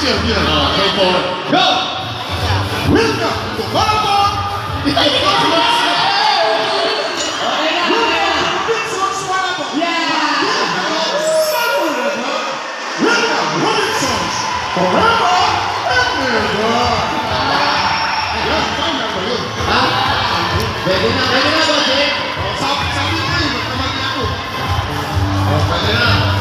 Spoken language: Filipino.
Sige. Okay, four. Go! Welcome to Malabon! Robinson's Malabon! Welcome, Robinson's Forever and Never! Yan, tama ba yun? Ha? Pwede na, bossing. Sabi ko yun, magkamali ako. Pwede na.